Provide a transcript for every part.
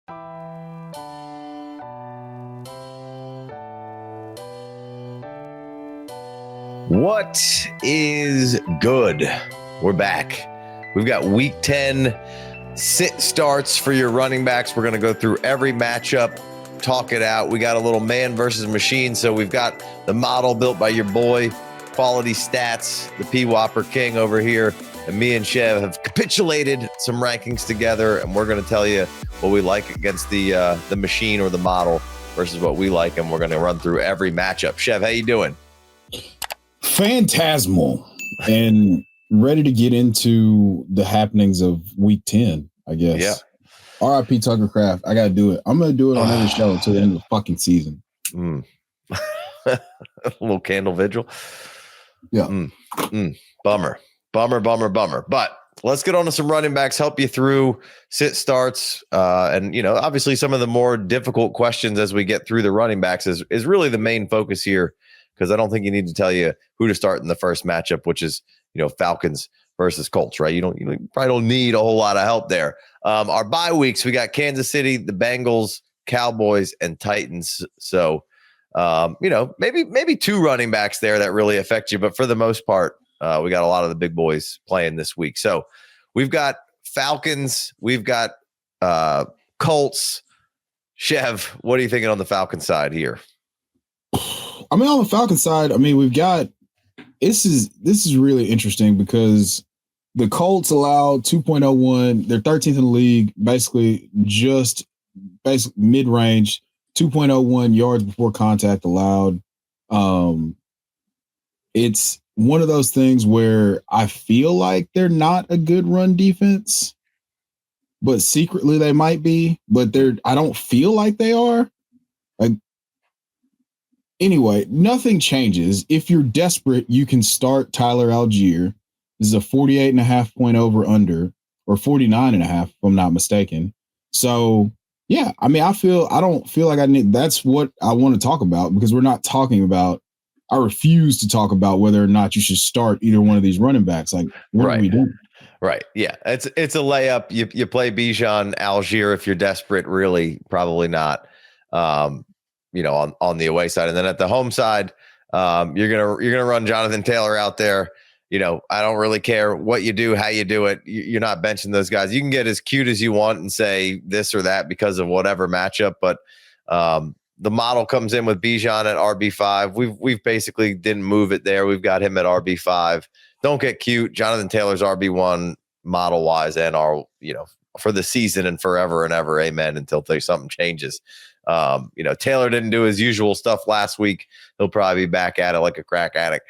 What is good? We're back. We've got week 10 sit starts for your running backs. We're going to go through every matchup, talk it out. We got a little man versus machine. So we've got the model built by your boy, Quality Stats, the P-Whopper King over here. And me and Chev have capitulated some rankings together, and we're going to tell you what we like against the machine or the model versus what we like, and we're going to run through every matchup. Chev, how you doing? Phantasmal and ready to get into the happenings of week 10, I guess. Yeah. R.I.P. Tucker Craft. I got to do it. I'm going to do it on every show until the end of the fucking season. A little candle vigil. Yeah. Bummer. But let's get on to some running backs, help you through sit starts. And, obviously some of the more difficult questions as we get through the running backs is really the main focus here, because I don't think you need to tell you who to start in the first matchup, which is, Falcons versus Colts, right? You probably don't need a whole lot of help there. Our bye weeks, we got Kansas City, the Bengals, Cowboys, and Titans. So, maybe two running backs there that really affect you. But for the most part, we got a lot of the big boys playing this week. So we've got Falcons, we've got Colts. Chev, what are you thinking on the Falcons side here? On the Falcons side, we've got this is really interesting because the Colts allowed 2.01. They're 13th in the league, basically mid-range, 2.01 yards before contact allowed. It's one of those things where I feel like they're not a good run defense, but secretly they might be, but I don't feel like they are. Anyway, nothing changes. If you're desperate, you can start Tyler Algier. This is a 48.5 point over under, or 49.5, if I'm not mistaken. So yeah, I don't feel like I need, that's what I want to talk about, because we're not talking about, I refuse to talk about whether or not you should start either one of these running backs. Like, what are we doing? Right. Yeah. It's a layup. You play Bijan Algier if you're desperate, really, probably not. On the away side, and then at the home side, you're gonna run Jonathan Taylor out there. I don't really care what you do, how you do it. You're not benching those guys. You can get as cute as you want and say this or that because of whatever matchup, but the model comes in with Bijan at RB5. We've basically didn't move it there. We've got him at RB5. Don't get cute. Jonathan Taylor's RB1 model wise, and for the season and forever and ever. Amen. Until something changes. Taylor didn't do his usual stuff last week. He'll probably be back at it like a crack addict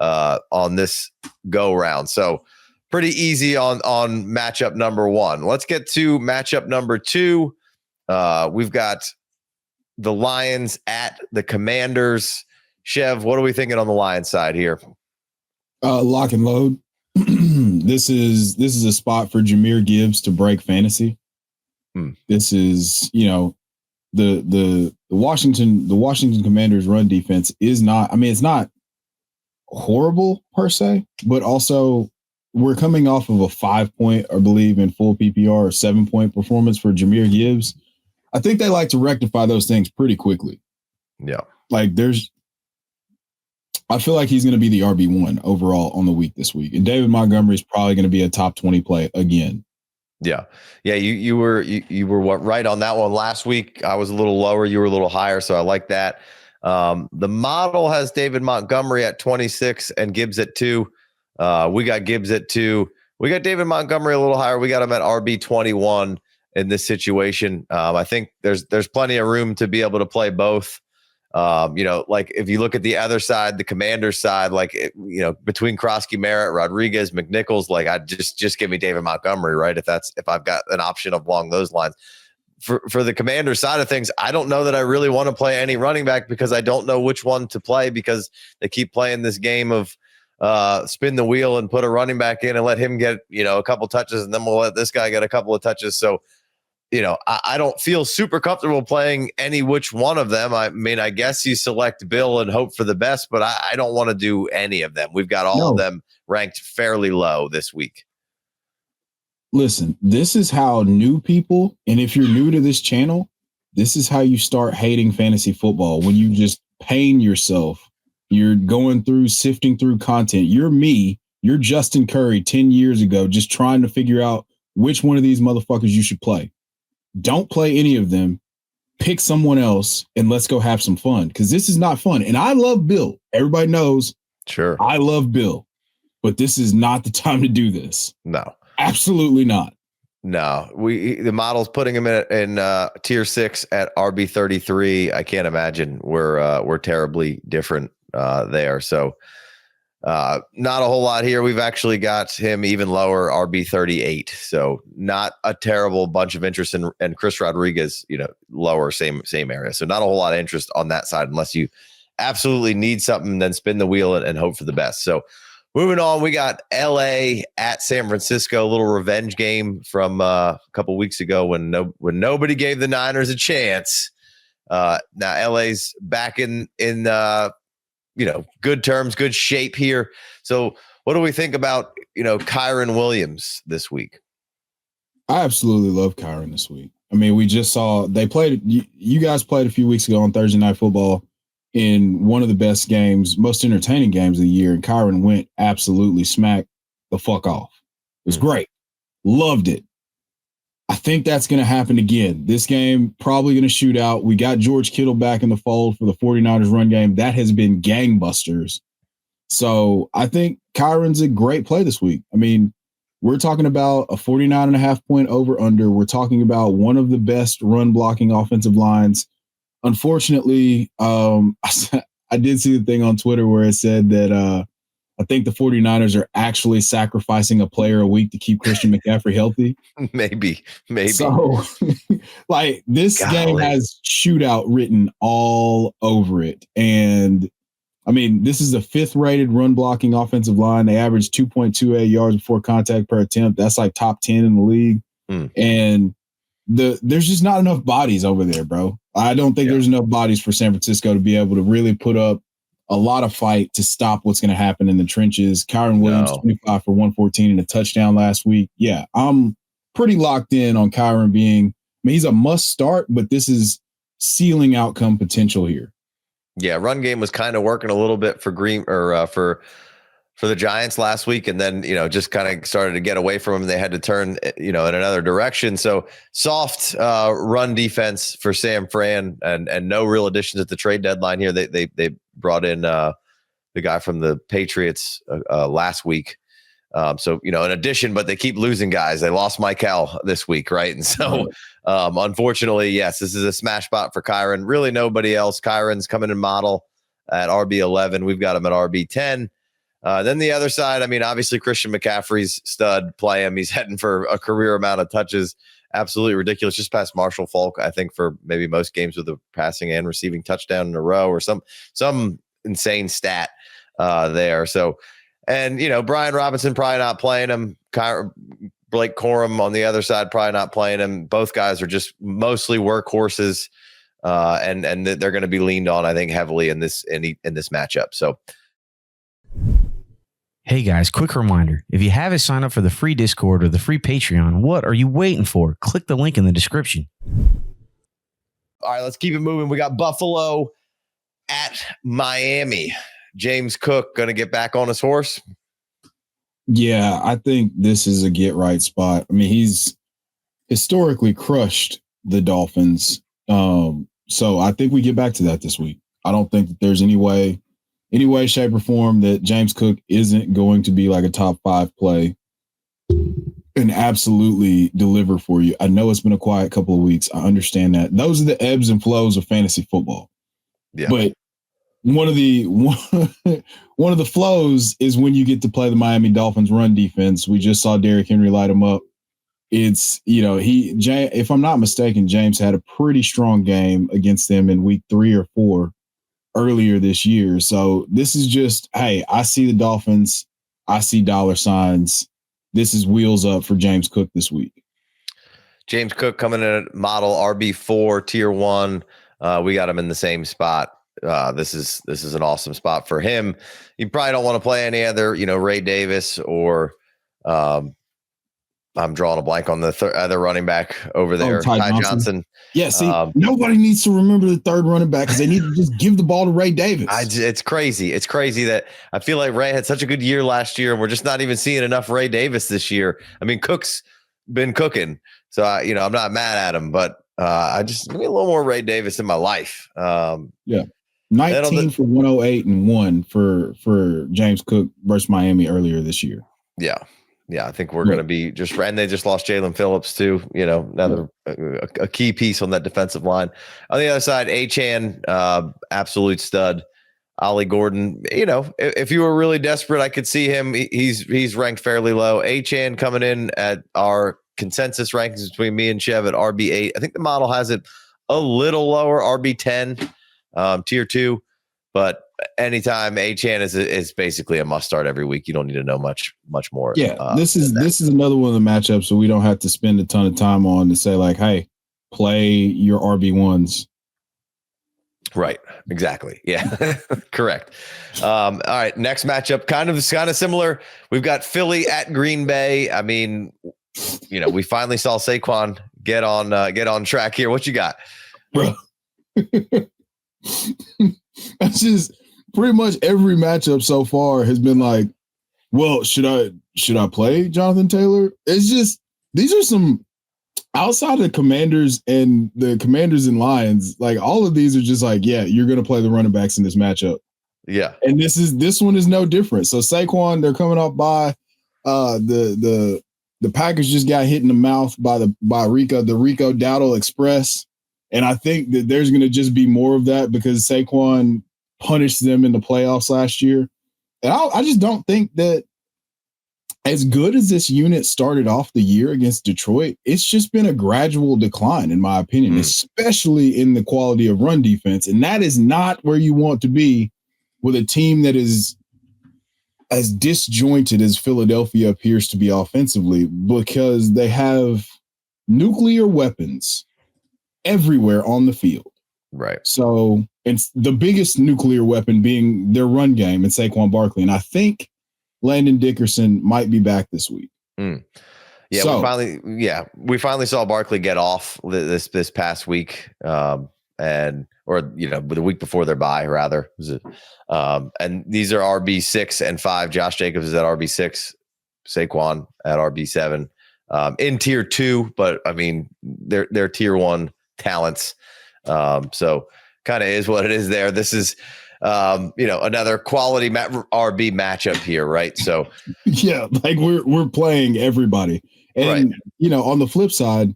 on this go round. So pretty easy on matchup number one. Let's get to matchup number two. We've got the Lions at the Commanders. Chev, what are we thinking on the Lions side here? Lock and load. This is a spot for Jahmyr Gibbs to break fantasy. This is, the Washington Commanders run defense is not, it's not horrible per se, but also we're coming off of a 5-point, I believe, in full PPR or 7-point performance for Jahmyr Gibbs. I think they like to rectify those things pretty quickly. Yeah. I feel like he's going to be the RB1 overall on the week this week. And David Montgomery is probably going to be a top 20 play again. Yeah. You were right on that one last week. I was a little lower. You were a little higher. So I like that. The model has David Montgomery at 26 and Gibbs at 2. We got Gibbs at 2. We got David Montgomery a little higher. We got him at RB 21 in this situation. I think there's plenty of room to be able to play both. If you look at the other side, the Commanders side, between Croskey-Merritt, Rodriguez, McNichols, I just give me David Montgomery, right? If I've got an option along those lines. For the Commanders side of things, I don't know that I really want to play any running back because I don't know which one to play, because they keep playing this game of spin the wheel and put a running back in and let him get, a couple touches, and then we'll let this guy get a couple of touches. So, I don't feel super comfortable playing any which one of them. I guess you select Bill and hope for the best, but I don't want to do any of them. We've got all of them ranked fairly low this week. Listen, this is how new people, and if you're new to this channel, this is how you start hating fantasy football. When you just pain yourself, you're going through, sifting through content. You're Justin Curry 10 years ago, just trying to figure out which one of these motherfuckers you should play. Don't play any of them. Pick someone else and let's go have some fun, because this is not fun. And I love Bill. Everybody knows. Sure. I love Bill, but this is not the time to do this. No. Absolutely not. No, the model's putting him in tier 6 at RB 33. I can't imagine we're terribly different there. So not a whole lot here. We've actually got him even lower, RB 38. So not a terrible bunch of interest in, and Chris Rodriguez, lower, same area. So not a whole lot of interest on that side unless you absolutely need something, then spin the wheel and hope for the best. So moving on, we got LA at San Francisco, a little revenge game from a couple weeks ago when nobody gave the Niners a chance. Now LA's back in good terms, good shape here. So what do we think about, Kyren Williams this week? I absolutely love Kyren this week. I mean, we just saw they played. You guys played a few weeks ago on Thursday Night Football in one of the best games, most entertaining games of the year. And Kyren went absolutely smack the fuck off. It was great. Loved it. I think that's going to happen again. This game probably going to shoot out. We got George Kittle back in the fold for the 49ers run game. That has been gangbusters. So I think Kyren's a great play this week. I mean, we're talking about a 49.5 point over under. We're talking about one of the best run blocking offensive lines. Unfortunately, I did see the thing on Twitter where it said that I think the 49ers are actually sacrificing a player a week to keep Christian McCaffrey healthy. Maybe. So, this game has shootout written all over it. And, I mean, this is the 5th rated run blocking offensive line. They average 2.28 yards before contact per attempt. That's like top 10 in the league. And there's just not enough bodies over there, bro. I don't think there's enough bodies for San Francisco to be able to really put up a lot of fight to stop what's going to happen in the trenches. Kyren Williams, 25 for 114 and a touchdown last week. Yeah, I'm pretty locked in on Kyren being, he's a must start, but this is ceiling outcome potential here. Yeah, run game was kind of working a little bit for for the Giants last week, and then just kind of started to get away from them. They had to turn in another direction. So soft run defense for San Fran, and no real additions at the trade deadline here. They brought in the guy from the Patriots last week. So in addition, but they keep losing guys. They lost Michael this week, right? And so unfortunately, yes, this is a smash spot for Kyren. Really nobody else. Kyren's coming in model at RB11. We've got him at RB10. Then the other side, I mean, obviously Christian McCaffrey's stud. Play him. He's heading for a career amount of touches. Absolutely ridiculous. Just past Marshall Faulk, I think, for maybe most games with a passing and receiving touchdown in a row, or some insane stat there. So, and Brian Robinson probably not playing him. Blake Corum on the other side probably not playing him. Both guys are just mostly workhorses, and they're going to be leaned on, I think, heavily in this matchup. So. Hey guys, quick reminder. If you haven't signed up for the free Discord or the free Patreon, what are you waiting for? Click the link in the description. All right, let's keep it moving. We got Buffalo at Miami. James Cook going to get back on his horse? Yeah, I think this is a get right spot. I mean, he's historically crushed the Dolphins. So I think we get back to that this week. I don't think that there's any way, shape, or form that James Cook isn't going to be like a top 5 play and absolutely deliver for you. I know it's been a quiet couple of weeks. I understand that. Those are the ebbs and flows of fantasy football. Yeah. But one of the flows is when you get to play the Miami Dolphins run defense. We just saw Derrick Henry light him up. It's, if I'm not mistaken, James had a pretty strong game against them in week 3 or 4 earlier this year. So this is just, hey, I see the Dolphins. I see dollar signs. This is wheels up for James Cook this week. James Cook coming in at model RB4 tier 1. We got him in the same spot. This is an awesome spot for him. You probably don't want to play any other, Ray Davis or I'm drawing a blank on the other running back over there, Ty Johnson. Yeah, see, nobody needs to remember the third running back because they need to just give the ball to Ray Davis. It's crazy. It's crazy that I feel like Ray had such a good year last year, and we're just not even seeing enough Ray Davis this year. I mean, Cook's been cooking, so I'm not mad at him, but I just give me a little more Ray Davis in my life. 19 for 108 and 1 for James Cook versus Miami earlier this year. Yeah, I think we're going to be and they just lost Jalen Phillips too. Another a key piece on that defensive line. On the other side, Etienne, absolute stud. Ollie Gordon, if you were really desperate, I could see him. He's ranked fairly low. Etienne coming in at our consensus rankings between me and Chev at RB8. I think the model has it a little lower, RB10, tier 2, but anytime Etienne is basically a must start every week. You don't need to know much more. Yeah, this is another one of the matchups so we don't have to spend a ton of time on to say like, hey, play your RB1s. Right. Exactly. Yeah. Correct. All right. Next matchup, kind of similar. We've got Philly at Green Bay. I mean, we finally saw Saquon get on track here. What you got, bro? That's just pretty much every matchup so far has been like, well, should I play Jonathan Taylor? It's just, these are some outside of the Commanders and Lions, like all of these are just like, yeah, you're going to play the running backs in this matchup. Yeah. And this one is no different. So Saquon, they're coming up by the Packers just got hit in the mouth by the Rico Dowdle Express. And I think that there's going to just be more of that because Saquon punished them in the playoffs last year. And I just don't think that as good as this unit started off the year against Detroit, it's just been a gradual decline, in my opinion, especially in the quality of run defense. And that is not where you want to be with a team that is as disjointed as Philadelphia appears to be offensively, because they have nuclear weapons everywhere on the field. Right. So it's the biggest nuclear weapon being their run game and Saquon Barkley. And I think Landon Dickerson might be back this week. Yeah, so, we finally saw Barkley get off this past week, the week before their bye, rather. And these are RB6 and 5. Josh Jacobs is at RB6, Saquon at RB7, in tier 2, but I mean they're tier 1 talents. So kind of is what it is there. This is another quality RB matchup here, right? So yeah, like we're playing everybody. And on the flip side,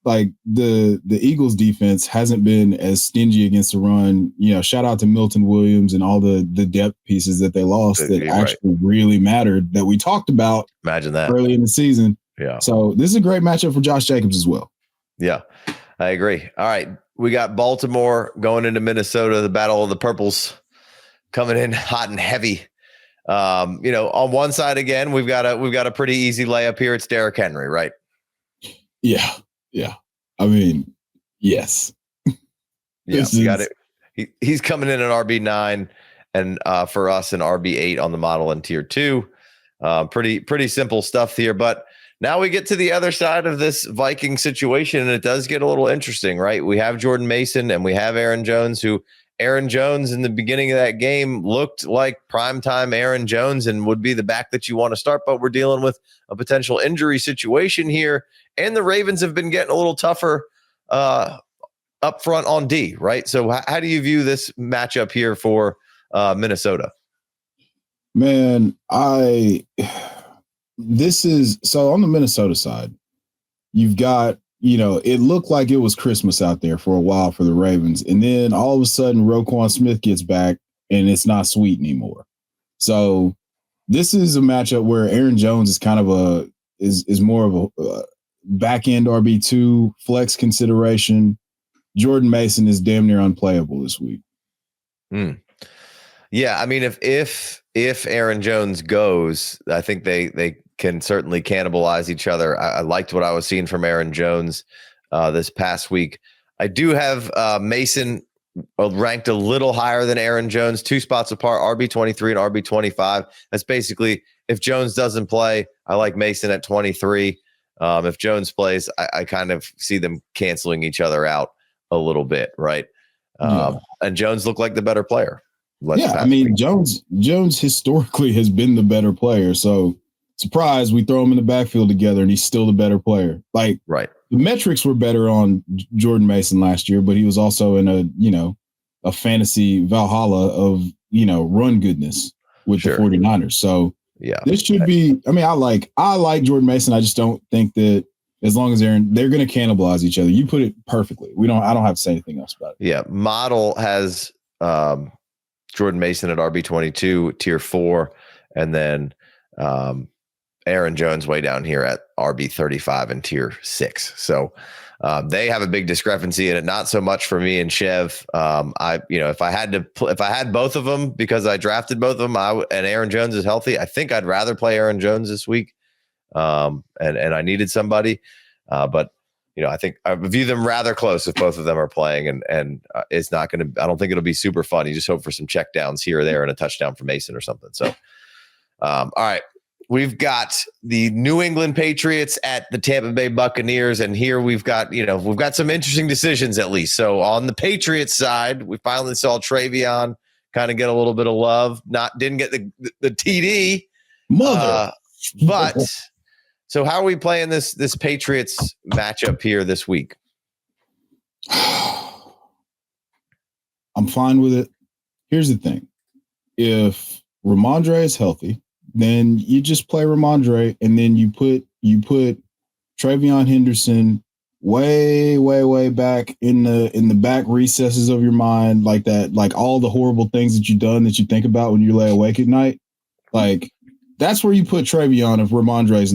like the Eagles defense hasn't been as stingy against the run. Shout out to Milton Williams and all the depth pieces that they lost that actually really mattered, that we talked about. Imagine that early in the season. Yeah. So this is a great matchup for Josh Jacobs as well. Yeah, I agree. All right. We got Baltimore going into Minnesota, the Battle of the Purples coming in hot and heavy. On one side again, we've got a pretty easy layup here. It's Derrick Henry, right? Yeah. I mean, yes. Yeah, got it. He's coming in at RB9 and for us an RB8 on the model in tier 2. Pretty simple stuff here, but now we get to the other side of this Viking situation, and it does get a little interesting, right? We have Jordan Mason and we have Aaron Jones, who Aaron Jones in the beginning of that game looked like primetime Aaron Jones and would be the back that you want to start, but we're dealing with a potential injury situation here, and the Ravens have been getting a little tougher up front on D, right? So how do you view this matchup here for Minnesota? Man, so on the Minnesota side, you've got, it looked like it was Christmas out there for a while for the Ravens. And then all of a sudden Roquan Smith gets back and it's not sweet anymore. So this is a matchup where Aaron Jones is kind of is more of a back end RB2 flex consideration. Jordan Mason is damn near unplayable this week. Yeah. I mean, if Aaron Jones goes, I think they can certainly cannibalize each other. I liked what I was seeing from Aaron Jones this past week. I do have Mason ranked a little higher than Aaron Jones, 2 spots apart, RB23 and RB25. That's basically, if Jones doesn't play, I like Mason at 23. If Jones plays, I kind of see them canceling each other out a little bit, right? And Jones looked like the better player. I mean, Jones historically has been the better player. So surprise, we throw him in the backfield together and he's still the better player. Like, right. The metrics were better on Jordan Mason last year, but he was also in a fantasy Valhalla of, run goodness with the 49ers. So this should be, I mean, I like Jordan Mason. I just don't think that as long as they're going to cannibalize each other. You put it perfectly. I don't have to say anything else about it. Yeah. Model has Jordan Mason at RB22, tier 4, and then Aaron Jones way down here at RB35 and tier 6. So they have a big discrepancy in it. Not so much for me and Chev. If I had both of them because I drafted both of them, and Aaron Jones is healthy, I think I'd rather play Aaron Jones this week. And I needed somebody, but I think I view them rather close if both of them are playing, and it's not going to. I don't think it'll be super fun. You just hope for some check downs here or there and a touchdown for Mason or something. So, all right. We've got the New England Patriots at the Tampa Bay Buccaneers, and here we've got some interesting decisions at least. So on the Patriots side, we finally saw Travion kind of get a little bit of love. Didn't get the TD, but so how are we playing this Patriots matchup here this week? I'm fine with it. Here's the thing: if Ramondre is healthy, then you just play Ramondre, and then you put Travion Henderson way, way, way back in the back recesses of your mind, like that, like all the horrible things that you've done that you think about when you lay awake at night. Like that's where you put Travion if Ramondre's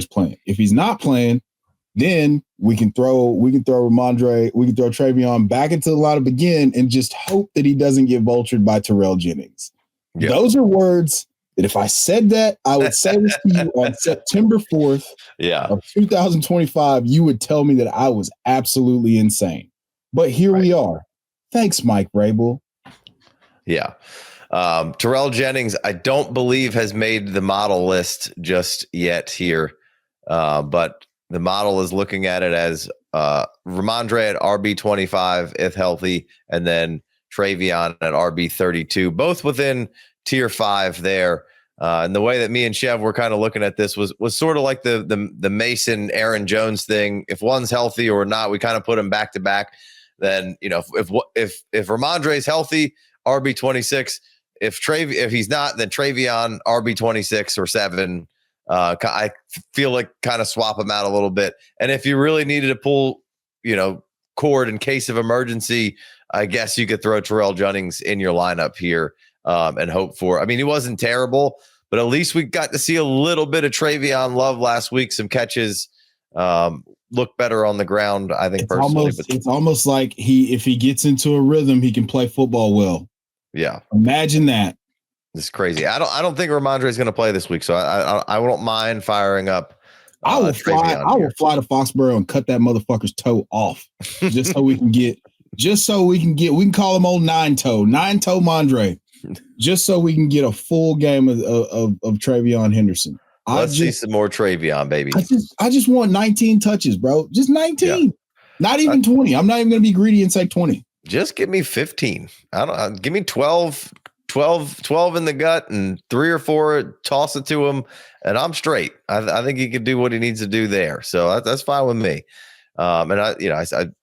playing. If he's not playing, then we can throw Ramondre, we can throw Travion back into the lineup again and just hope that he doesn't get vultured by Terrell Jennings. Yep. Those are words that if I said that, I would say this to you on September 4th of 2025, you would tell me that I was absolutely insane. But here we are. Thanks, Mike Vrabel. Yeah. Terrell Jennings, I don't believe has made the model list just yet here. But the model is looking at it as Ramondre at RB25 if healthy, and then Travion at RB32, both within tier 5 there. And the way that me and Chev were kind of looking at this was sort of like the Mason Aaron Jones thing. If one's healthy or not, we kind of put them back to back. Then if Ramondre is healthy, RB26. If he's not, then Travion RB26 or 7. I feel like kind of swap them out a little bit. And if you really needed to pull, cord in case of emergency, I guess you could throw Terrell Jennings in your lineup here and hope for. I mean, he wasn't terrible, but at least we got to see a little bit of Travion love last week. Some catches, look better on the ground, I think, personally. It's almost like if he gets into a rhythm, he can play football well. Yeah. Imagine that. It's crazy. I don't think Ramondre is going to play this week, so I won't mind firing up. I will fly to Foxborough and cut that motherfucker's toe off just so we can get. We can call him old nine toe Mondre, just so we can get a full game of Travion Henderson. Let's see some more Travion, baby. I just want 19 touches, bro. Just 19, yeah. Not even 20. I'm not even going to be greedy and say 20. Just give me 15. Give me 12 in the gut and 3 or 4, toss it to him, and I'm straight. I think he could do what he needs to do there. So that's fine with me. And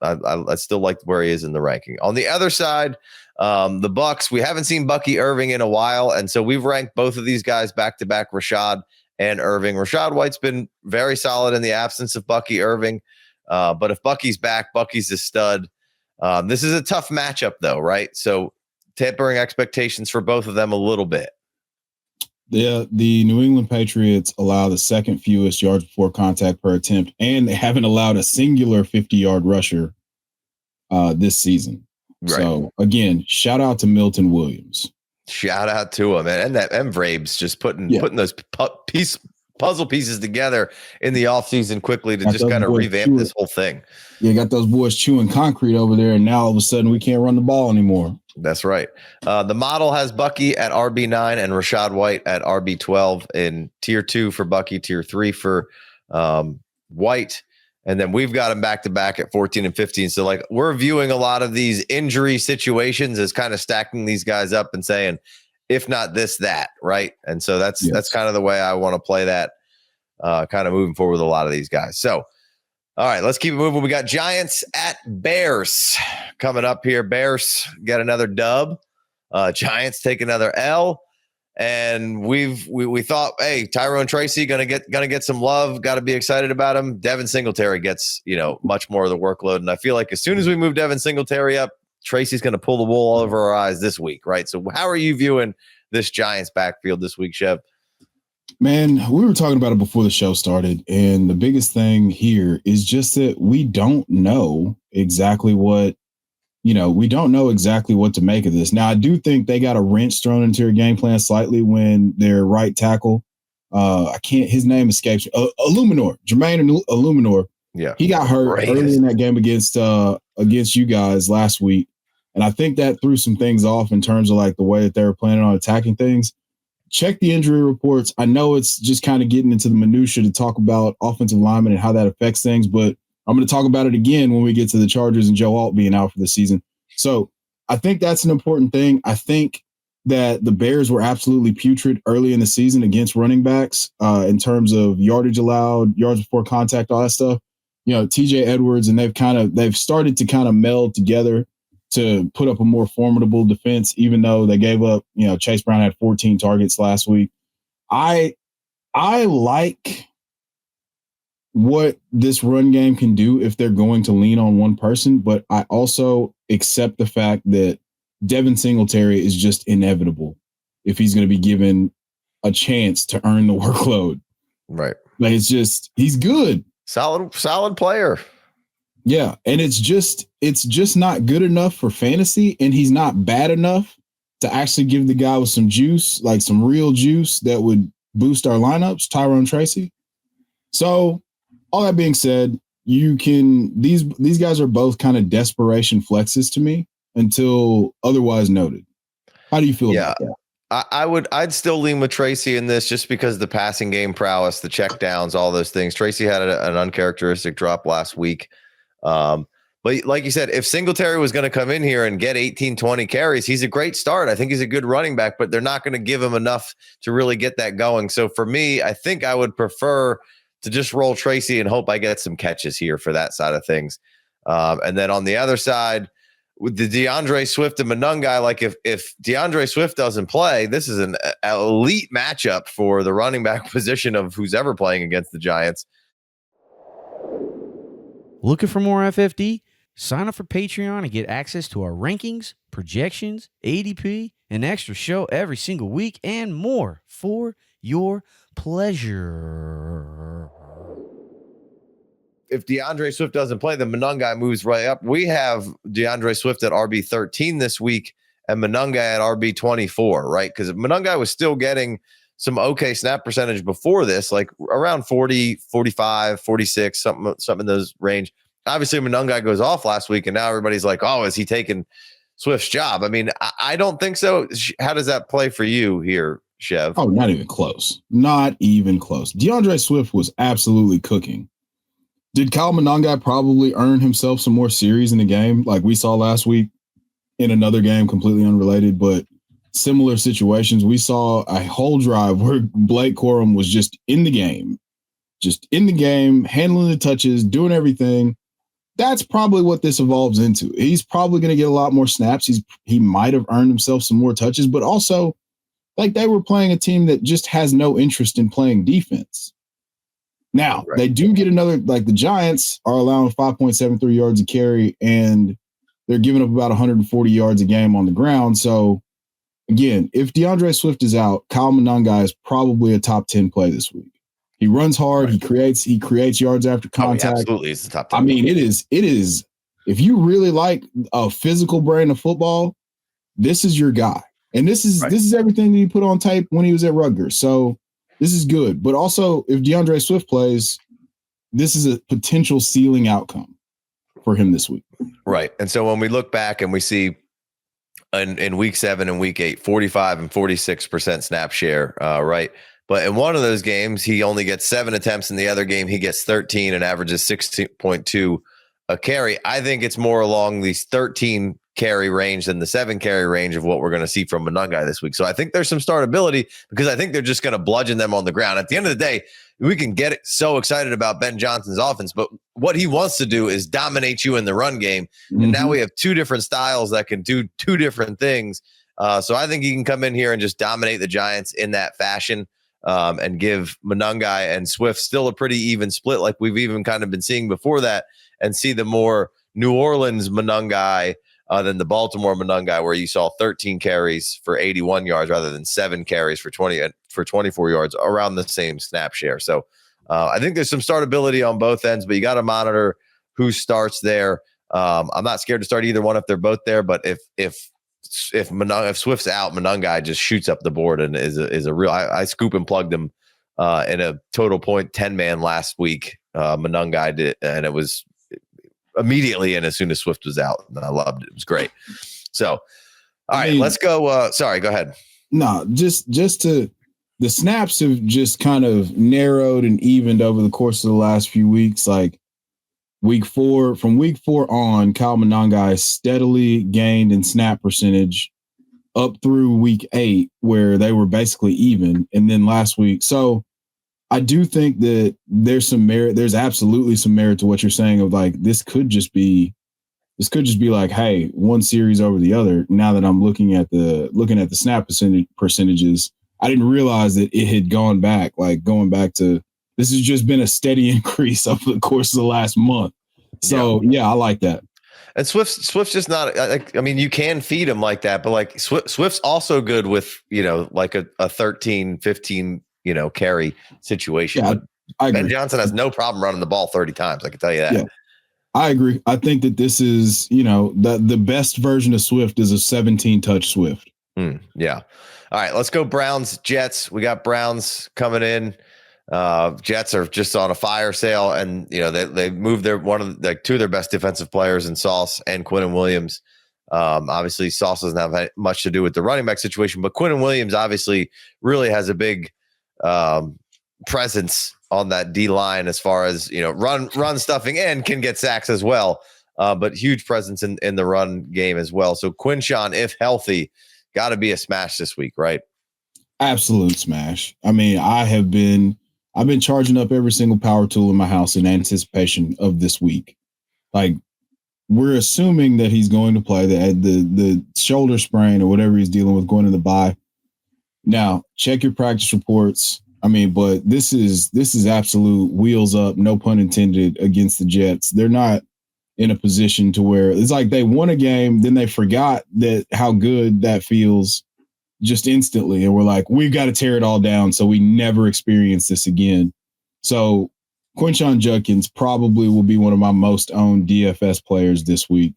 I still like where he is in the ranking. On the other side, the Bucs, we haven't seen Bucky Irving in a while. And so we've ranked both of these guys back to back, Rashad and Irving. Rashad White's been very solid in the absence of Bucky Irving. But if Bucky's back, Bucky's a stud. This is a tough matchup though, right? So tempering expectations for both of them a little bit. The New England Patriots allow the second fewest yards before contact per attempt, and they haven't allowed a singular 50-yard rusher this season. Right. So, again, shout out to Milton Williams. Shout out to him. And Vrabes just putting those puzzle pieces together in the offseason quickly to just kind of revamp this whole thing. Yeah, got those boys chewing concrete over there, and now all of a sudden we can't run the ball anymore. That's right. The model has Bucky at RB9 and Rashad White at RB12 in tier 2 for Bucky, tier 3 for White. And then we've got them back to back at 14 and 15. So like we're viewing a lot of these injury situations as kind of stacking these guys up and saying, if not this, that, right? And so that's kind of the way I want to play that, kind of moving forward with a lot of these guys. So, all right, let's keep it moving. We got Giants at Bears coming up here. Bears get another dub. Giants take another L. And we thought, hey, Tyrone Tracy gonna get some love. Got to be excited about him. Devin Singletary gets much more of the workload, and I feel like as soon as we move Devin Singletary up, Tracy's gonna pull the wool all over our eyes this week, right? So how are you viewing this Giants backfield this week, Chev? Man, we were talking about it before the show started, and the biggest thing here is just that we don't know exactly what. We don't know exactly what to make of this. Now, I do think they got a wrench thrown into their game plan slightly when their right tackle, his name escapes me. Jermaine Illuminor. Yeah. He got hurt early in that game against you guys last week. And I think that threw some things off in terms of like the way that they were planning on attacking things. Check the injury reports. I know it's just kind of getting into the minutia to talk about offensive linemen and how that affects things, but I'm going to talk about it again when we get to the Chargers and Joe Alt being out for the season. So I think that's an important thing. I think that the Bears were absolutely putrid early in the season against running backs in terms of yardage allowed, yards before contact, all that stuff. TJ Edwards, and they've started to kind of meld together to put up a more formidable defense, even though they gave up, Chase Brown had 14 targets last week. I like what this run game can do if they're going to lean on one person, but I also accept the fact that Devin Singletary is just inevitable if he's going to be given a chance to earn the workload. Right. Like he's good. Solid player. Yeah. And it's just not good enough for fantasy, and he's not bad enough to actually give the guy with some juice, like some real juice that would boost our lineups, Tyrone Tracy. So, all that being said, these guys are both kind of desperation flexes to me until otherwise noted. How do you feel about that? I'd still lean with Tracy in this just because the passing game prowess, the check downs, all those things. Tracy had an uncharacteristic drop last week. But like you said, if Singletary was going to come in here and get 18, 20 carries, he's a great start. I think he's a good running back, but they're not going to give him enough to really get that going. So for me, I think I would prefer to just roll Tracy and hope I get some catches here for that side of things. And then on the other side, with the DAndreSwift and Monangai, like if DAndreSwift doesn't play, this is an elite matchup for the running back position of who's ever playing against the Giants. Looking for more FFD? Sign up for Patreon and get access to our rankings, projections, ADP, an extra show every single week, and more for your pleasure. If DAndreSwift doesn't play, then Monangai moves right up. We have DAndreSwift at RB13 this week and Monangai at RB24, right? Because Monangai was still getting some okay snap percentage before this, like around 40, 45, 46, something in those range. Obviously, Monangai goes off last week, and now everybody's like, oh, is he taking Swift's job? I mean, I don't think so. How does that play for you here, Chev? Oh, not even close. Not even close. DAndreSwift was absolutely cooking. Did Kyle Monangai probably earn himself some more series in the game like we saw last week in another game completely unrelated, but similar situations? We saw a whole drive where Blake Corum was just in the game, handling the touches, doing everything. That's probably what this evolves into. He's probably going to get a lot more snaps. He might have earned himself some more touches, but also like they were playing a team that just has no interest in playing defense. Now, They do get another, like the Giants are allowing 5.73 yards a carry, and they're giving up about 140 yards a game on the ground. So, again, if DAndreSwift is out, Kyle Monangai is probably a top 10 play this week. He runs hard. He creates yards after contact. Oh, absolutely, it's the top 10. I mean, it is. If you really like a physical brand of football, this is your guy. And this is everything that he put on tape when he was at Rutgers. So this is good. But also, if DAndreSwift plays, this is a potential ceiling outcome for him this week. Right. And so when we look back and we see in week 7 and week 8, 45 and 46% snap share, right? But in one of those games, he only gets 7 attempts. In the other game, he gets 13 and averages 16.2 a carry. I think it's more along these 13 carry range than the 7 carry range of what we're going to see from Monangai this week. So I think there's some startability because I think they're just going to bludgeon them on the ground. At the end of the day, we can get so excited about Ben Johnson's offense, but what he wants to do is dominate you in the run game. Mm-hmm. And now we have 2 different styles that can do 2 different things. So I think he can come in here and just dominate the Giants in that fashion, and give Monangai and Swift still a pretty even split like we've even kind of been seeing before that, and see the more New Orleans Monangai than the Baltimore Monangai, where you saw 13 carries for 81 yards rather than 7 carries for 24 yards, around the same snap share. So I think there's some startability on both ends, but you got to monitor who starts there. I'm not scared to start either one if they're both there, but if Swift's out, Monangai just shoots up the board and is a real. I scoop and plugged him in a total point 10-man last week. Monangai did, and it was immediately in as soon as Swift was out, and I loved it. It was great. So, all right, let's go. Sorry, go ahead. No, just to the snaps have just kind of narrowed and evened over the course of the last few weeks. Like from week 4 on, Kyle Monangai steadily gained in snap percentage up through week 8, where they were basically even. And then last week. So I do think that there's some merit. There's absolutely some merit to what you're saying of like, this could just be like, hey, one series over the other. Now that I'm looking at the snap percentages, I didn't realize that it had gone back to, this has just been a steady increase over the course of the last month. So yeah, I like that. And Swift's just not like, I mean, you can feed him like that, but like Swift's also good with, like a 13, 15, carry situation. Yeah, I agree. Ben Johnson has no problem running the ball 30 times. I can tell you that. Yeah, I agree. I think that this is, the best version of Swift is a 17 touch Swift. Yeah. All right, let's go Browns, Jets. We got Browns coming in. Jets are just on a fire sale, and they moved 2 of their best defensive players in Sauce and Quinnen Williams. Obviously, Sauce doesn't have much to do with the running back situation, but Quinnen Williams obviously really has a big presence on that D line as far as run stuffing, and can get sacks as well. But huge presence in the run game as well. So Quinshon, if healthy, got to be a smash this week, right? Absolute smash. I mean, I've been charging up every single power tool in my house in anticipation of this week. Like, we're assuming that he's going to play the shoulder sprain or whatever he's dealing with going to the bye. Now, check your practice reports. I mean, but this is absolute wheels up, no pun intended, against the Jets. They're not in a position to where it's like they won a game, then they forgot that how good that feels just instantly. And we're like, we've got to tear it all down so we never experience this again. So Quinshon Judkins probably will be one of my most owned DFS players this week,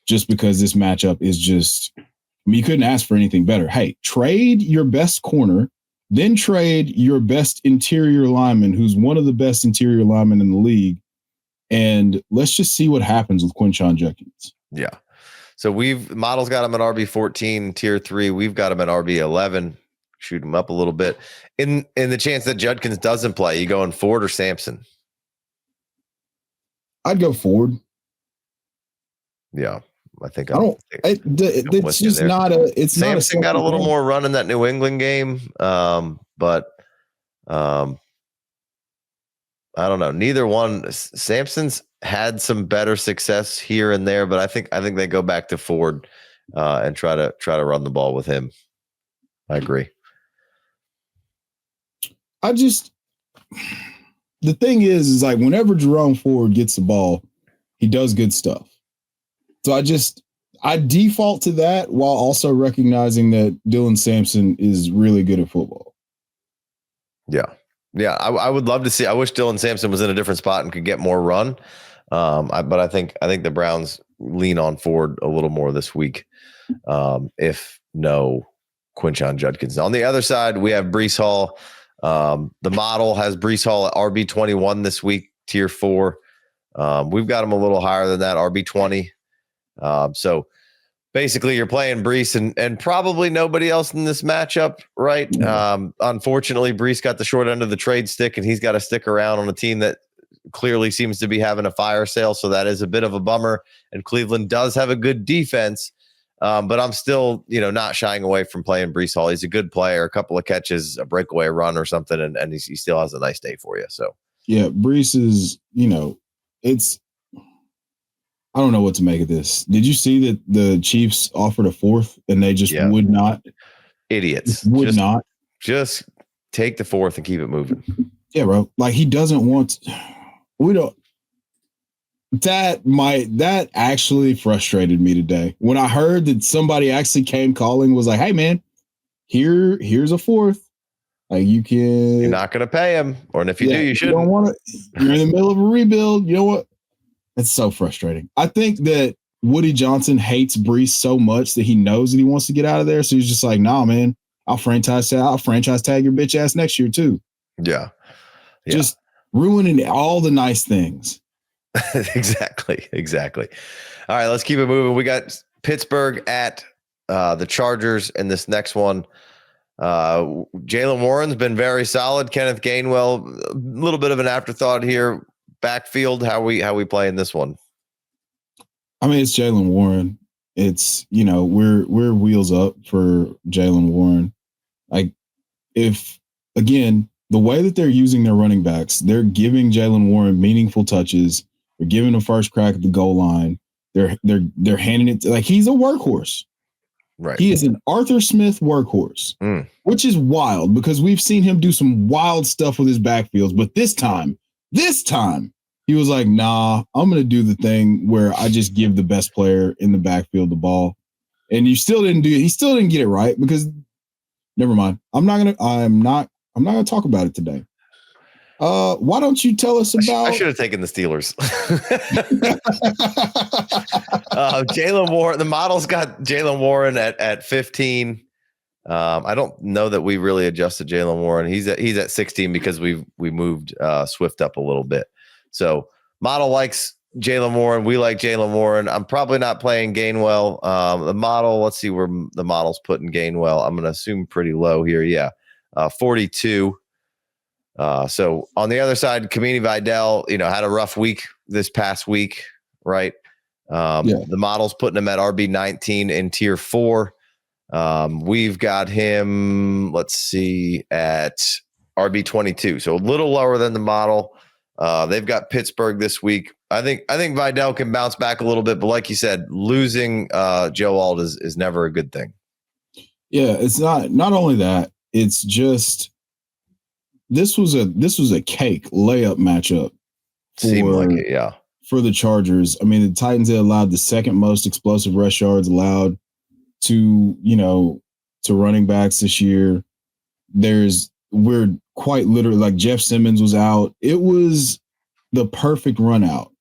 just because this matchup is just, you couldn't ask for anything better. Hey, trade your best corner, then trade your best interior lineman, who's one of the best interior linemen in the league. And let's just see what happens with Quinshon Judkins. Yeah. So Models got him at RB14, tier 3. We've got him at RB11. Shoot him up a little bit. In the chance that Judkins doesn't play, you going Ford or Sampson? I'd go Ford. Yeah. I think it's just there. Not a. It's Sampson not got a little more run in that New England game, but I don't know. Neither one. Sampson's had some better success here and there, but I think they go back to Ford and try to run the ball with him. I agree. The thing is like whenever Jerome Ford gets the ball, he does good stuff. So I default to that while also recognizing that Dylan Sampson is really good at football. Yeah. Yeah. I would love to see, I wish Dylan Sampson was in a different spot and could get more run. But I think the Browns lean on Ford a little more this week. If no Quinshon Judkins. On the other side, we have Breece Hall. The model has Breece Hall at RB21 this week, tier 4. We've got him a little higher than that, RB20. So basically you're playing Breece and probably nobody else in this matchup, right? Unfortunately, Breece got the short end of the trade stick, and he's got to stick around on a team that clearly seems to be having a fire sale. So that is a bit of a bummer. And Cleveland does have a good defense, but I'm still, not shying away from playing Breece Hall. He's a good player, a couple of catches, a breakaway run or something, and he still has a nice day for you. So yeah, Breece is, I don't know what to make of this. Did you see that the Chiefs offered a fourth and they just would not? Idiots. Just take the fourth and keep it moving. Yeah, bro. Like he doesn't want. That actually frustrated me today when I heard that somebody actually came calling, was like, "Hey, man, here's a fourth. Like you're not going to pay him, or if you do, you shouldn't. Don't want to. You're in the middle of a rebuild. You know what? It's so frustrating. I think that Woody Johnson hates Breece so much that he knows that he wants to get out of there. So he's just like, nah, man, I'll franchise tag your bitch ass next year too. Yeah. Just ruining all the nice things. Exactly. All right, let's keep it moving. We got Pittsburgh at the Chargers in this next one. Jaylen Warren's been very solid. Kenneth Gainwell, a little bit of an afterthought here. Backfield, how we play in this one? I mean, it's Jaylen Warren. It's, we're wheels up for Jaylen Warren. Like, if again, the way that they're using their running backs, they're giving Jaylen Warren meaningful touches. They're giving him first crack at the goal line. They're handing it like he's a workhorse. Right. He is an Arthur Smith workhorse, which is wild because we've seen him do some wild stuff with his backfields, but this time he was like, nah, I'm going to do the thing where I just give the best player in the backfield the ball. And he still didn't get it right because never mind. I'm not going to talk about it today. Why don't you tell us about? I should have taken the Steelers. Jaylen Warren, the model's got Jaylen Warren at 15. I don't know that we really adjusted Jaylen Warren. He's at 16 because we moved Swift up a little bit. So model likes Jaylen Warren. We like Jaylen Warren. I'm probably not playing Gainwell. The model, let's see where the model's putting Gainwell. I'm going to assume pretty low here. Yeah, 42. So on the other side, Kimani Vidal, had a rough week this past week, right? The model's putting him at RB 19 in tier 4. We've got him, let's see, at RB 22. So a little lower than the model. They've got Pittsburgh this week. I think Vidal can bounce back a little bit, but like you said, losing Joe Alt is never a good thing. Yeah, it's not only that, it's just this was a cake layup matchup. Seemed like it, yeah. For the Chargers. I mean, the Titans had allowed the second most explosive rush yards allowed to running backs this year. We're quite literally, like, Jeff Simmons was out. It was the perfect run out.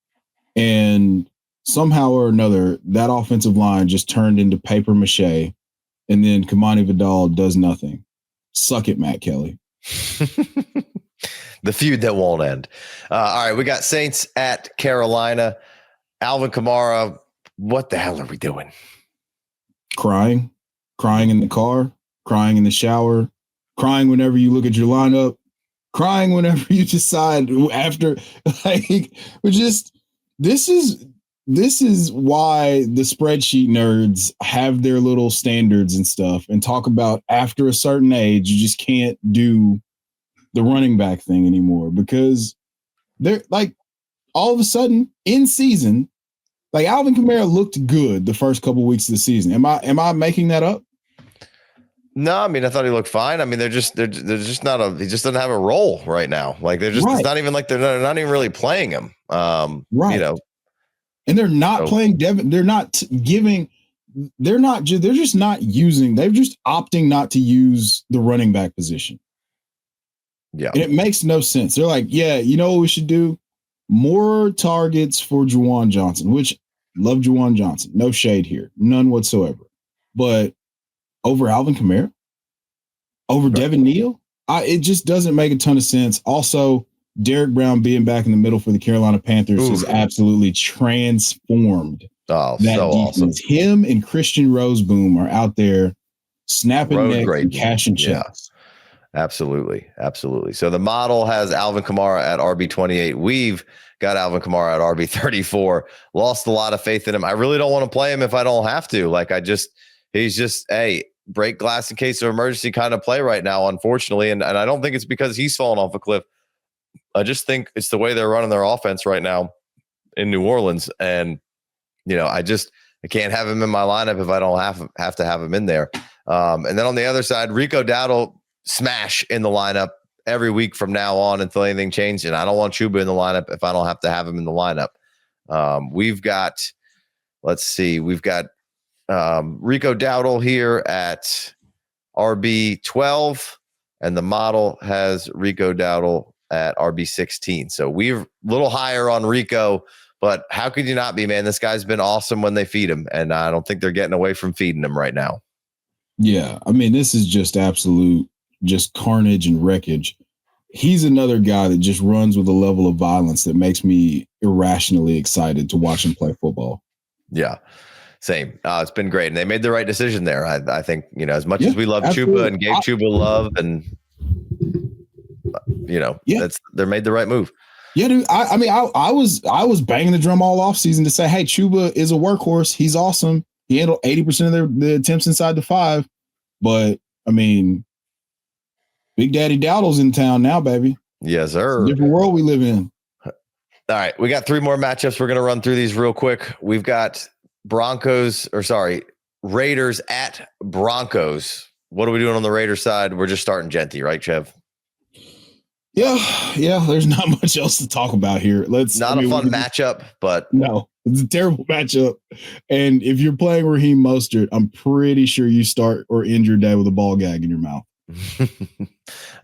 And somehow or another, that offensive line just turned into paper mache. And then Kimani Vidal does nothing. Suck it, Matt Kelly. The feud that won't end. All right, we got Saints at Carolina. Alvin Kamara, what the hell are we doing? Crying in the car, crying in the shower, crying whenever you look at your lineup, crying whenever you decide after. Like, this is why the spreadsheet nerds have their little standards and stuff and talk about after a certain age, you just can't do the running back thing anymore because they're like all of a sudden in season, like Alvin Kamara looked good the first couple weeks of the season. Am I making that up? No, I mean, I thought he looked fine. I mean, they're just not he just doesn't have a role right now. Like they're just, It's not even like they're not even really playing him. Right. And they're not playing Devin. They're just opting not to use the running back position. Yeah. And it makes no sense. They're like, yeah, you know what we should do? More targets for Juwan Johnson, which love Juwan Johnson. No shade here. None whatsoever. But over Alvin Kamara? Over Devin Neal? It just doesn't make a ton of sense. Also, Derrick Brown being back in the middle for the Carolina Panthers has absolutely transformed Oh, that so defense. awesome. Him and Christian Roseboom are out there snapping necks and cashing checks. Absolutely. So the model has Alvin Kamara at RB28. We've got Alvin Kamara at RB34. Lost a lot of faith in him. I really don't want to play him if I don't have to. He's just a break glass in case of emergency kind of play right now, unfortunately. And I don't think it's because he's fallen off a cliff. I just think it's the way they're running their offense right now in New Orleans. And, I can't have him in my lineup if I don't have to have him in there. And then on the other side, Rico Dowdle smash in the lineup every week from now on until anything changes. And I don't want Chuba in the lineup if I don't have to have him in the lineup. We've got Rico Dowdle here at RB12, and the model has Rico Dowdle at RB16. So we're a little higher on Rico, but how could you not be, man? This guy's been awesome when they feed him, and I don't think they're getting away from feeding him right now. Yeah, I mean, this is just absolute carnage and wreckage. He's another guy that just runs with a level of violence that makes me irrationally excited to watch him play football. Yeah, same. It's been great, and they made the right decision there. I think, as much as we love Chuba and gave Chuba love, and they made the right move. Yeah, dude. I was banging the drum all off season to say, hey, Chuba is a workhorse. He's awesome. He handled 80% of the attempts inside the 5. But I mean, Big Daddy Dowdle's in town now, baby. Yes, sir. Different world we live in. All right, we got 3 more matchups. We're going to run through these real quick. We've got Raiders at Broncos. What are we doing on the Raiders side? We're just starting Genty, right, Chev? Yeah. There's not much else to talk about here. A fun matchup, but no, it's a terrible matchup. And if you're playing Raheem Mostert, I'm pretty sure you start or end your day with a ball gag in your mouth.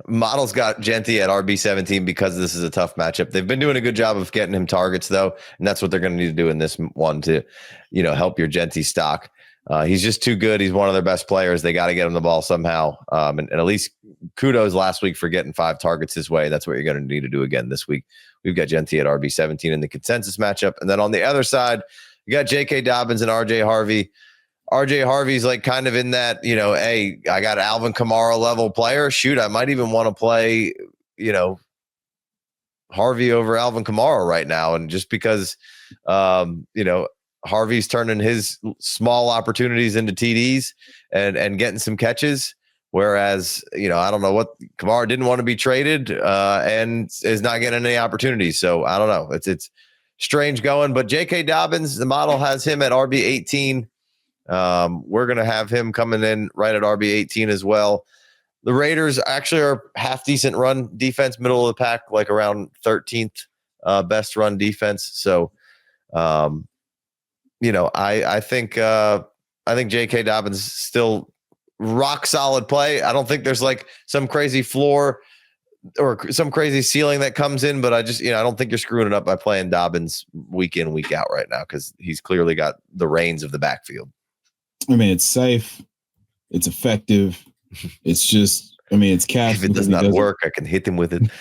Model's got Genty at RB17 because this is a tough matchup. They've been doing a good job of getting him targets, though, and that's what they're going to need to do in this one to, help your Genty stock. He's just too good. He's one of their best players. They got to get him the ball somehow. And at least kudos last week for getting 5 targets his way. That's what you're going to need to do again this week. We've got Genty at RB17 in the consensus matchup. And then on the other side, you got J.K. Dobbins and R.J. Harvey. R.J. Harvey's kind of in that, hey, I got Alvin Kamara level player. Shoot, I might even want to play, Harvey over Alvin Kamara right now. And just because, Harvey's turning his small opportunities into TDs and getting some catches. Whereas, I don't know what Kamara didn't want to be traded and is not getting any opportunities. So I don't know. It's strange going, but J.K. Dobbins, the model has him at RB18. We're going to have him coming in right at RB18 as well. The Raiders actually are half decent run defense, middle of the pack, like around 13th best run defense. So, I think J.K. Dobbins still rock solid play. I don't think there's some crazy floor or some crazy ceiling that comes in, but I just, I don't think you're screwing it up by playing Dobbins week in, week out right now because he's clearly got the reins of the backfield. I mean, it's safe. It's effective. It's just, it's cash. If it does not work, I can hit him with it.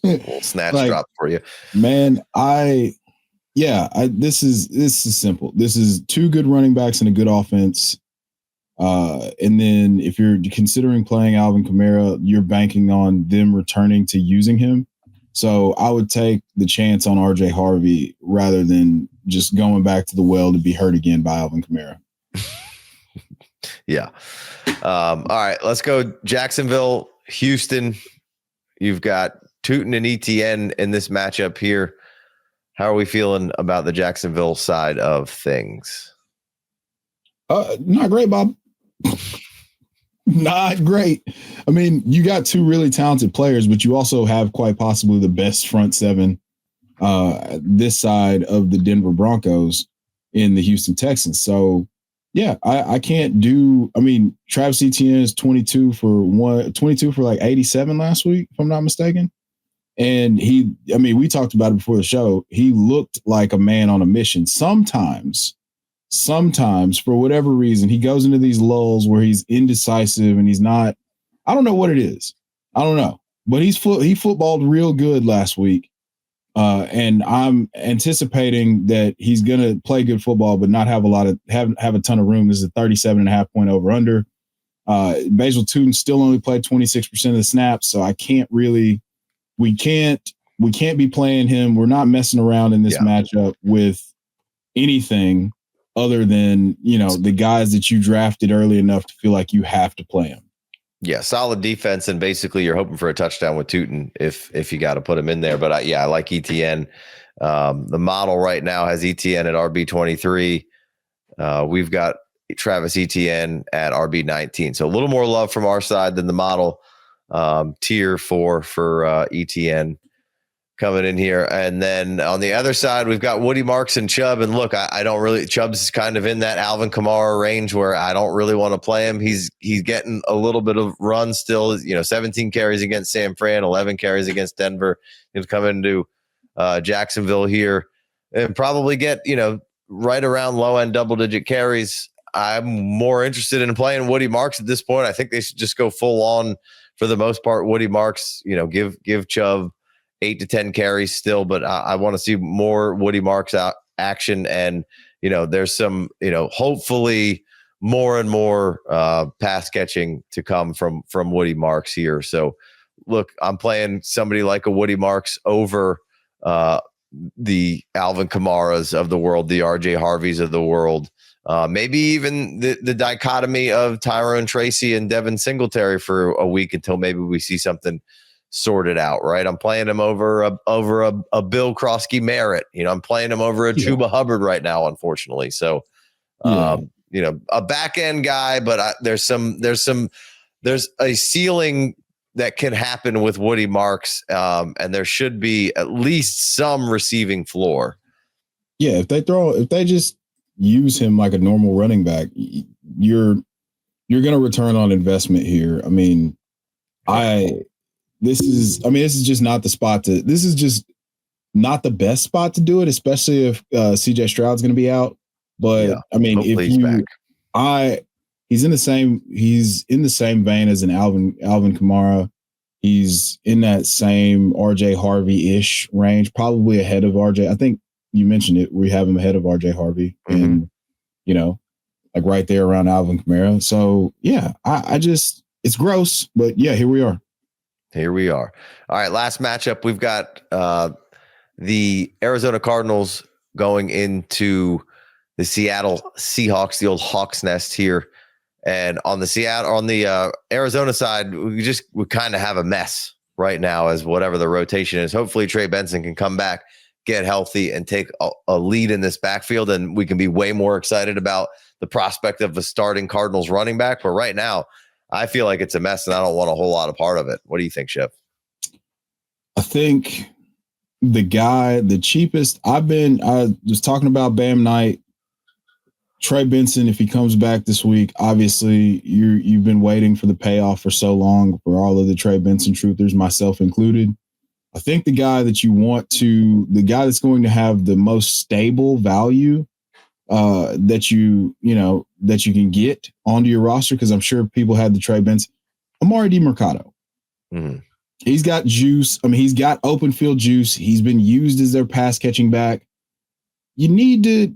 Little snatch drop for you. Man, this is simple. This is 2 good running backs and a good offense. And then if you're considering playing Alvin Kamara, you're banking on them returning to using him. So I would take the chance on RJ Harvey rather than just going back to the well to be hurt again by Alvin Kamara. Yeah. All right, let's go Jacksonville, Houston. You've got Tootin and Etienne in this matchup here. How are we feeling about the Jacksonville side of things? Not great, Bob. Not great. I mean, you got 2 really talented players, but you also have quite possibly the best front 7 this side of the Denver Broncos in the Houston Texans. So, yeah, I can't do. I mean, Travis Etienne is 22 for like 87 last week, if I'm not mistaken. And we talked about it before the show. He looked like a man on a mission. Sometimes, for whatever reason, he goes into these lulls where he's indecisive and he's not. I don't know what it is. I don't know. But he footballed real good last week. And I'm anticipating that he's going to play good football, but not have a ton of room. This is a 37.5 point over under. Basil Tootin still only played 26% of the snaps. So I can't really, we can't be playing him. We're not messing around in this matchup with anything other than, the guys that you drafted early enough to feel like you have to play them. Yeah, solid defense, and basically you're hoping for a touchdown with Tootin if you got to put him in there. But I like Etienne. The model right now has Etienne at RB23. We've got Travis Etienne at RB19. So a little more love from our side than the model. Tier 4 for Etienne coming in here. And then on the other side, we've got Woody Marks and Chubb. And look, I don't really, Chubb's kind of in that Alvin Kamara range where I don't really want to play him. He's getting a little bit of run still, 17 carries against San Fran, 11 carries against Denver. He'll come into Jacksonville here and probably get, right around low end double-digit carries. I'm more interested in playing Woody Marks at this point. I think they should just go full on for the most part. Woody Marks, give Chubb 8 to 10 carries still, but I want to see more Woody Marks action. And, there's some, hopefully more and more pass catching to come from Woody Marks here. So look, I'm playing somebody like a Woody Marks over the Alvin Kamaras of the world, the RJ Harveys of the world. Maybe even the dichotomy of Tyrone Tracy and Devin Singletary for a week until maybe we see something sorted out, right? I'm playing him over a Bill Croskey-Merritt. I'm playing him over a Chuba Hubbard right now, unfortunately. So, a back end guy, but there's a ceiling that can happen with Woody Marks, and there should be at least some receiving floor. Yeah, if they just use him like a normal running back, you're going to return on investment here. I mean, this is just not the spot this is just not the best spot to do it, especially if CJ Stroud's going to be out. But I mean, if he's in the same vein as an Alvin Kamara. He's in that same RJ Harvey-ish range, probably ahead of RJ. I think you mentioned it. We have him ahead of RJ Harvey and, like right there around Alvin Kamara. So yeah, it's gross, but yeah, here we are. All right. Last matchup. We've got the Arizona Cardinals going into the Seattle Seahawks, the old Hawks nest here. And on the Arizona side, we kind of have a mess right now as whatever the rotation is. Hopefully Trey Benson can come back, get healthy, and take a lead in this backfield. And we can be way more excited about the prospect of a starting Cardinals running back. But right now, I feel like it's a mess, and I don't want a whole lot of part of it. What do you think, Shep? I think the cheapest, I was talking about Bam Knight, Trey Benson. If he comes back this week, obviously you've been waiting for the payoff for so long for all of the Trey Benson truthers, myself included. I think the guy that's going to have the most stable value that you can get onto your roster, because I'm sure people had the Trey Benson, Amari DiMercato. Mm-hmm. He's got juice. I mean, he's got open field juice. He's been used as their pass catching back. You need to,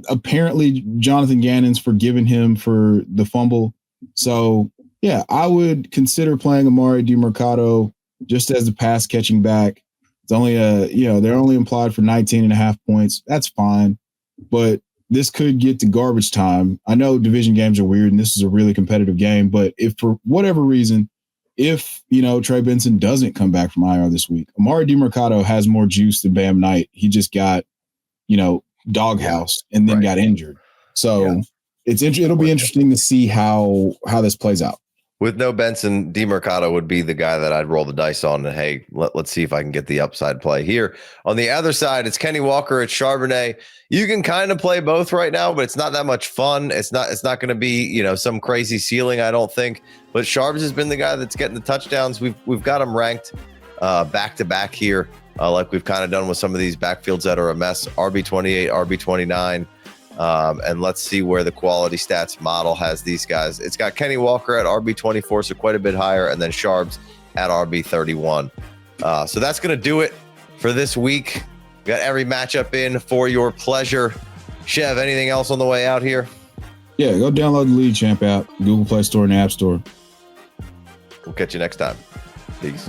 apparently Jonathan Gannon's forgiven him for the fumble. So yeah, I would consider playing Amari DiMercato just as the pass catching back. It's only they're only implied for 19.5 points. That's fine. But this could get to garbage time. I know division games are weird and this is a really competitive game, but if for whatever reason, Trey Benson doesn't come back from IR this week, Amari DiMercato has more juice than Bam Knight. He just got, doghouse and then got injured. So it'll be interesting to see how this plays out. With no Benson, DiMercato would be the guy that I'd roll the dice on. And hey, let's see if I can get the upside play here. On the other side, it's Kenny Walker at Charbonnet. You can kind of play both right now, but it's not that much fun. It's not going to be, some crazy ceiling, I don't think. But Charbs has been the guy that's getting the touchdowns. We've got him ranked back to back here, like we've kind of done with some of these backfields that are a mess. RB28, RB29. And let's see where the quality stats model has these guys. It's got Kenny Walker at RB24, so quite a bit higher, and then Sharps at RB31. So that's going to do it for this week. Got every matchup in for your pleasure. Chev, anything else on the way out here? Yeah, go download the Lead Champ app, Google Play Store and App Store. We'll catch you next time. Peace.